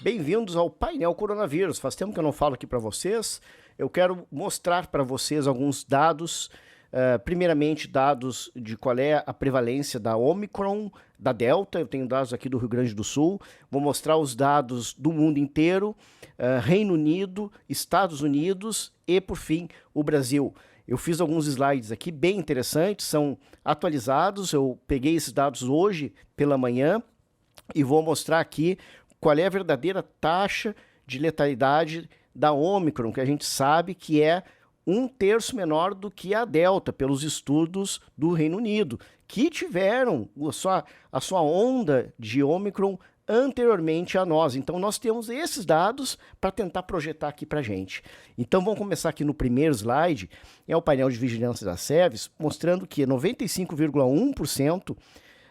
Bem-vindos ao painel coronavírus. Faz tempo que eu não falo aqui para vocês. Eu quero mostrar para vocês alguns dados. Primeiramente, dados de qual é a prevalência da Omicron, da Delta. Eu tenho dados aqui do Rio Grande do Sul. Vou mostrar os dados do mundo inteiro, Reino Unido, Estados Unidos e, por fim, o Brasil. Eu fiz alguns slides aqui bem interessantes, são atualizados. Eu peguei esses dados hoje pela manhã e vou mostrar aqui qual é a verdadeira taxa de letalidade da Omicron, que a gente sabe que é 1/3 menor do que a Delta, pelos estudos do Reino Unido, que tiveram a sua onda de Omicron anteriormente a nós. Então, nós temos esses dados para tentar projetar aqui para a gente. Então, vamos começar aqui no primeiro slide, é o painel de vigilância da SEVES, mostrando que 95,1%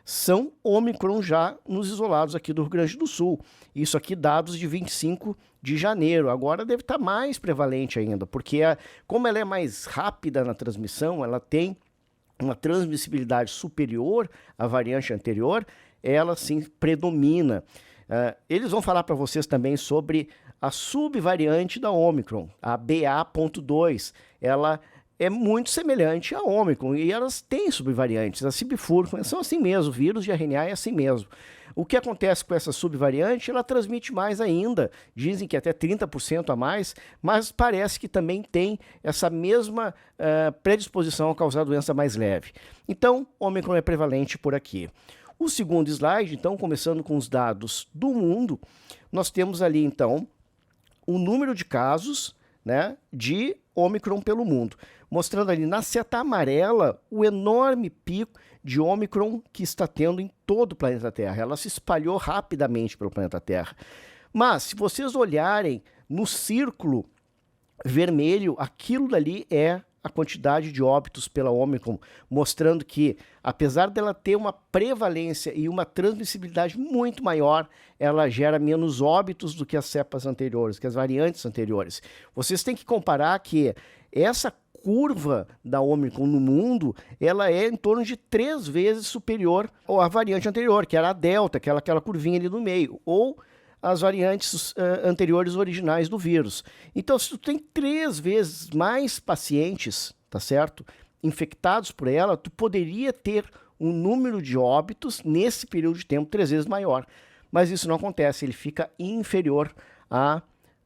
são Omicron já nos isolados aqui do Rio Grande do Sul. Isso aqui dados de 25 de janeiro. Agora deve estar mais prevalente ainda, porque como ela é mais rápida na transmissão, ela tem uma transmissibilidade superior à variante anterior, ela sim predomina. Eles vão falar para vocês também sobre a subvariante da Omicron, a BA.2. Ela é muito semelhante à Omicron e elas têm subvariantes. As subfúricas são assim mesmo, o vírus de RNA é assim mesmo. O que acontece com essa subvariante? Ela transmite mais ainda, dizem que até 30% a mais, mas parece que também tem essa mesma predisposição a causar doença mais leve. Então, Omicron é prevalente por aqui. O segundo slide, então, começando com os dados do mundo, nós temos ali, então, o número de casos, né, de Omicron pelo mundo, mostrando ali na seta amarela o enorme pico de Omicron que está tendo em todo o planeta Terra. Ela se espalhou rapidamente pelo planeta Terra. Mas, se vocês olharem no círculo vermelho, aquilo dali é a quantidade de óbitos pela Omicron, mostrando que, apesar dela ter uma prevalência e uma transmissibilidade muito maior, ela gera menos óbitos do que as cepas anteriores, que as variantes anteriores. Vocês têm que comparar que essa curva da Omicron no mundo, ela é em torno de 3 vezes superior à variante anterior, que era a Delta, aquela curvinha ali no meio, ou as variantes anteriores originais do vírus. Então, se tu tem 3 vezes mais pacientes, tá certo, infectados por ela, tu poderia ter um número de óbitos nesse período de tempo 3 vezes maior. Mas isso não acontece, ele fica inferior à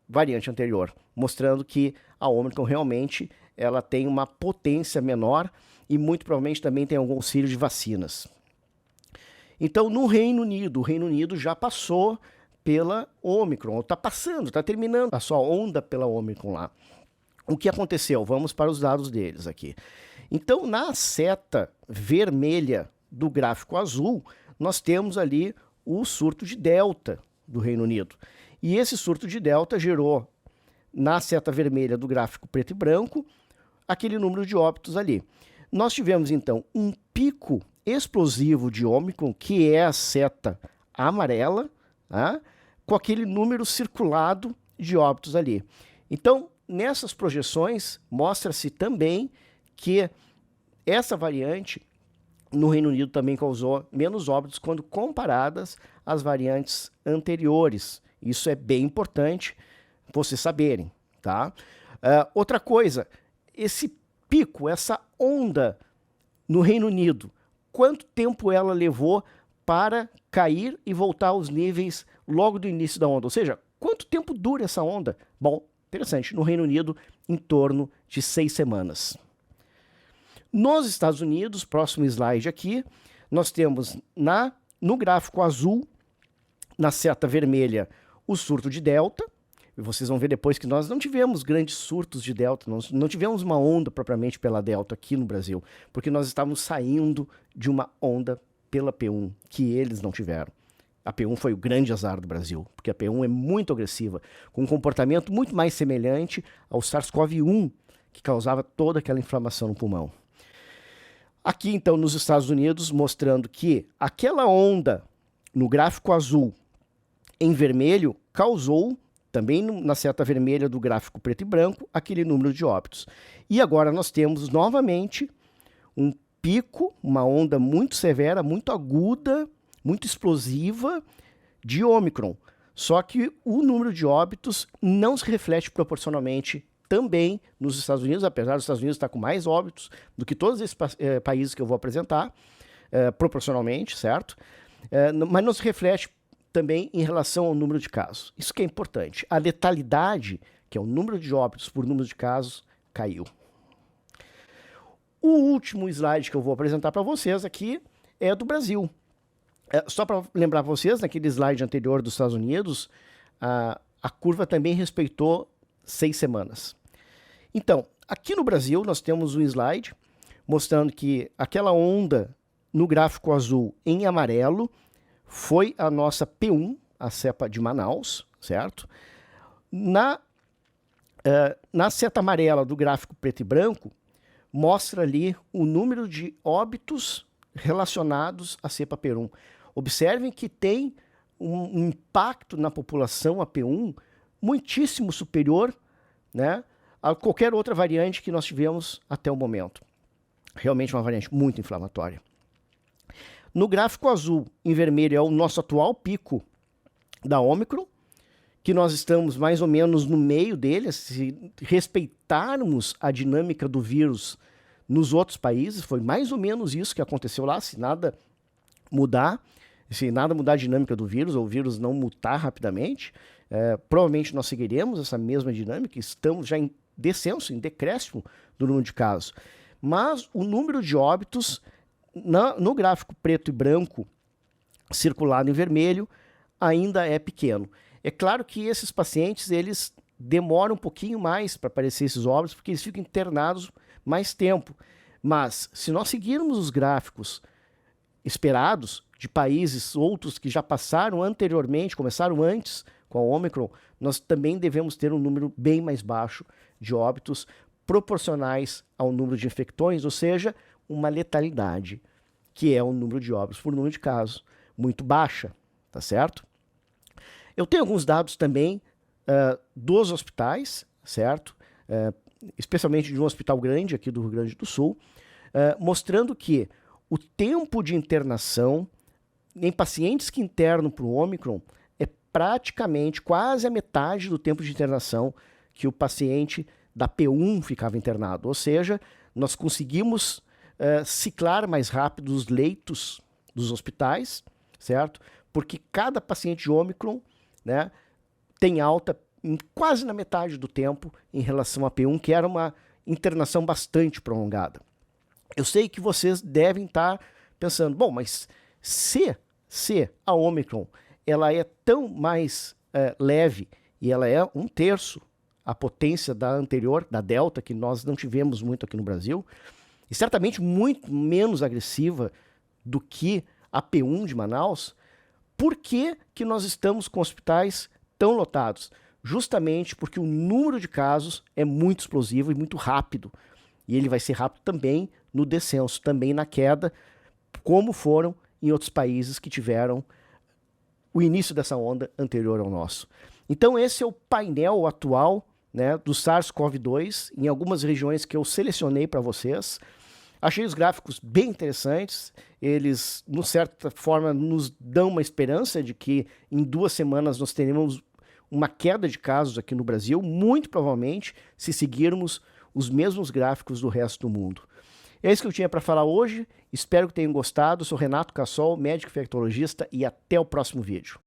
variante anterior, mostrando que a Omicron realmente ela tem uma potência menor e muito provavelmente também tem algum auxílio de vacinas. Então, no Reino Unido, o Reino Unido já passou pela Omicron, está passando, está terminando a sua onda pela Omicron lá. O que aconteceu? Vamos para os dados deles aqui. Então, na seta vermelha do gráfico azul, nós temos ali o surto de Delta do Reino Unido. E esse surto de Delta gerou, na seta vermelha do gráfico preto e branco, aquele número de óbitos ali. Nós tivemos, então, um pico explosivo de Omicron, que é a seta amarela, com aquele número circulado de óbitos ali. Então, nessas projeções, mostra-se também que essa variante no Reino Unido também causou menos óbitos quando comparadas às variantes anteriores. Isso é bem importante vocês saberem, tá? Outra coisa, esse pico, essa onda no Reino Unido, quanto tempo ela levou para cair e voltar aos níveis logo do início da onda? Ou seja, quanto tempo dura essa onda? Bom, interessante, no Reino Unido, em torno de 6 semanas. Nos Estados Unidos, próximo slide aqui, nós temos no gráfico azul, na seta vermelha, o surto de Delta. E vocês vão ver depois que nós não tivemos grandes surtos de Delta, nós não tivemos uma onda propriamente pela Delta aqui no Brasil, porque nós estávamos saindo de uma onda pela P1, que eles não tiveram. A P1 foi o grande azar do Brasil, porque a P1 é muito agressiva, com um comportamento muito mais semelhante ao SARS-CoV-1, que causava toda aquela inflamação no pulmão. Aqui, então, nos Estados Unidos, mostrando que aquela onda no gráfico azul em vermelho causou, também na seta vermelha do gráfico preto e branco, aquele número de óbitos. E agora nós temos novamente um pico, uma onda muito severa, muito aguda, muito explosiva de Omicron. Só que o número de óbitos não se reflete proporcionalmente também nos Estados Unidos, apesar dos Estados Unidos estar com mais óbitos do que todos esses países que eu vou apresentar, proporcionalmente, certo? Mas não se reflete também em relação ao número de casos. Isso que é importante. A letalidade, que é o número de óbitos por número de casos, caiu. O último slide que eu vou apresentar para vocês aqui é do Brasil. Só para lembrar vocês, naquele slide anterior dos Estados Unidos, a curva também respeitou 6 semanas. Então, aqui no Brasil, nós temos um slide mostrando que aquela onda no gráfico azul em amarelo foi a nossa P1, a cepa de Manaus, certo? Na seta amarela do gráfico preto e branco, mostra ali o número de óbitos relacionados à cepa P1. Observem que tem um impacto na população, a P1, muitíssimo superior, né, a qualquer outra variante que nós tivemos até o momento. Realmente uma variante muito inflamatória. No gráfico azul, em vermelho, é o nosso atual pico da Ômicron, que nós estamos mais ou menos no meio dele, se respeitarmos a dinâmica do vírus nos outros países, foi mais ou menos isso que aconteceu lá, se nada mudar a dinâmica do vírus, ou o vírus não mutar rapidamente, provavelmente nós seguiremos essa mesma dinâmica, estamos já em descenso, em decréscimo do número de casos. Mas o número de óbitos no gráfico preto e branco, circulado em vermelho, ainda é pequeno. É claro que esses pacientes, eles demoram um pouquinho mais para aparecer esses óbitos, porque eles ficam internados mais tempo. Mas, se nós seguirmos os gráficos esperados de países outros que já passaram anteriormente, começaram antes com a Ômicron, nós também devemos ter um número bem mais baixo de óbitos proporcionais ao número de infectões, ou seja, uma letalidade, que é o número de óbitos por número de casos, muito baixa, tá certo? Eu tenho alguns dados também dos hospitais, certo? Especialmente de um hospital grande aqui do Rio Grande do Sul, mostrando que o tempo de internação em pacientes que internam para o Ômicron é praticamente quase a metade do tempo de internação que o paciente da P1 ficava internado. Ou seja, nós conseguimos ciclar mais rápido os leitos dos hospitais, certo? Porque cada paciente de Ômicron, né, tem alta quase na metade do tempo em relação à P1, que era uma internação bastante prolongada. Eu sei que vocês devem estar pensando, bom, mas se a Ômicron ela é tão mais leve e ela é 1/3 a potência da anterior, da Delta, que nós não tivemos muito aqui no Brasil, e certamente muito menos agressiva do que a P1 de Manaus, por que nós estamos com hospitais tão lotados? Justamente porque o número de casos é muito explosivo e muito rápido. E ele vai ser rápido também no descenso, também na queda, como foram em outros países que tiveram o início dessa onda anterior ao nosso. Então esse é o painel atual, né, do SARS-CoV-2, em algumas regiões que eu selecionei para vocês. Achei os gráficos bem interessantes, eles, de certa forma, nos dão uma esperança de que em 2 semanas nós teremos uma queda de casos aqui no Brasil, muito provavelmente se seguirmos os mesmos gráficos do resto do mundo. É isso que eu tinha para falar hoje, espero que tenham gostado. Sou Renato Cassol, médico infectologista, e até o próximo vídeo.